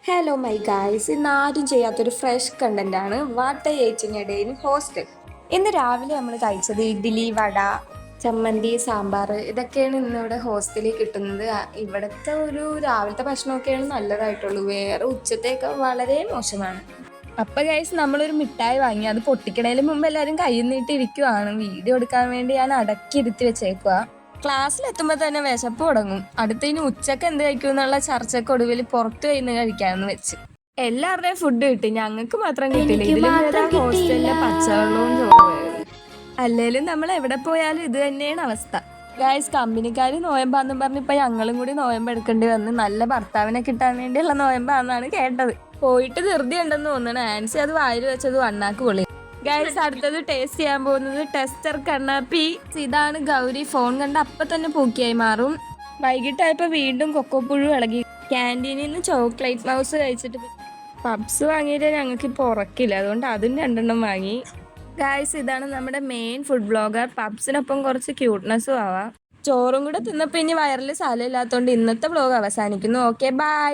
Hello my guys, ഇന്ന് ആരും ചെയ്യാത്തൊരു ഫ്രഷ് കണ്ടന്റ് ആണ് വാട്ട് ഐ ഏറ്റ് in A day in hostel. ഇന്ന് രാവിലെ നമ്മൾ കഴിച്ചത് ഇഡ്ഡലി, വട, ചമ്മന്തി, സാമ്പാർ ഇതൊക്കെയാണ് ഇന്നിവിടെ ഹോസ്റ്റലിൽ കിട്ടുന്നത്. ഇവിടുത്തെ ഒരു രാവിലത്തെ ഭക്ഷണമൊക്കെയാണ് നല്ലതായിട്ടുള്ളൂ, വേറെ ഉച്ചത്തേക്ക് വളരെ മോശമാണ്. അപ്പൊ ഗൈസ് നമ്മളൊരു മിഠായി വാങ്ങി, അത് പൊട്ടിക്കണേന് മുമ്പ് എല്ലാവരും കൈ നീട്ടിയിരിക്കുവാണ്. വീഡിയോ എടുക്കാൻ വേണ്ടി ഞാൻ അടക്കി ഇരുത്തി വെച്ചേക്കുക. ക്ലാസ്സിലെത്തുമ്പോൾ തന്നെ വിശപ്പ് തുടങ്ങും. അടുത്തതിന് ഉച്ചക്ക് എന്ത് കഴിക്കും എന്നുള്ള ചർച്ചക്കൊടുവിൽ പുറത്തു പോയിന്ന് കഴിക്കാമെന്ന് വെച്ച്. എല്ലാവരുടെയും ഫുഡ് കിട്ടി, ഞങ്ങൾക്ക് മാത്രം കിട്ടില്ല. ഇതിലും ഹോസ്റ്റലിലെ പച്ചവെള്ളവും ചോറുമായിരുന്നു. അല്ലേലും നമ്മൾ എവിടെ പോയാലും ഇത് തന്നെയാണ് അവസ്ഥ. ഗായ്സ്, കമ്പനിക്കാർ നോയമ്പാന്നും പറഞ്ഞ് ഇപ്പൊ ഞങ്ങളും കൂടി നോയമ്പ് എടുക്കേണ്ടി വന്ന്. നല്ല ഭർത്താവിനെ കിട്ടാൻ വേണ്ടിയുള്ള നോയമ്പാന്നാണ് കേട്ടത്. പോയിട്ട് ധൃതി ഉണ്ടെന്ന് തോന്നണം. ആൻസി അത് വായിൽ വെച്ചത് അണ്ണാക്ക് പൊളി. ഗൈസ്, അടുത്തത് ടേസ്റ്റ് ചെയ്യാൻ പോകുന്നത് ടെസ്റ്റർ കണ്ണാപ്പി. ഇതാണ് ഗൗരി. ഫോൺ കണ്ട് അപ്പൊ തന്നെ പൂക്കിയായി മാറും. വൈകിട്ടായപ്പോ വീണ്ടും കൊക്കോപ്പുഴു ഇളകി. ക്യാൻറ്റീനിൽ നിന്ന് ചോക്ലേറ്റ് മൗസ് കഴിച്ചിട്ട് പബ്സ് വാങ്ങിയിട്ട് ഞങ്ങൾക്ക് ഇപ്പോൾ ഉറക്കില്ല, അതുകൊണ്ട് അതും 2 വാങ്ങി. ഗൈസ്, ഇതാണ് നമ്മുടെ മെയിൻ ഫുഡ് ബ്ലോഗർ. പബ്സിനൊപ്പം കുറച്ച് ക്യൂട്ട്നെസ്സും ആവാം. ചോറും കൂടെ തിന്നപ്പോൾ ഇനി വയറിൽ സ്ഥലമില്ലാത്തതുകൊണ്ട് ഇന്നത്തെ വ്ലോഗ് അവസാനിക്കുന്നു. Okay, by.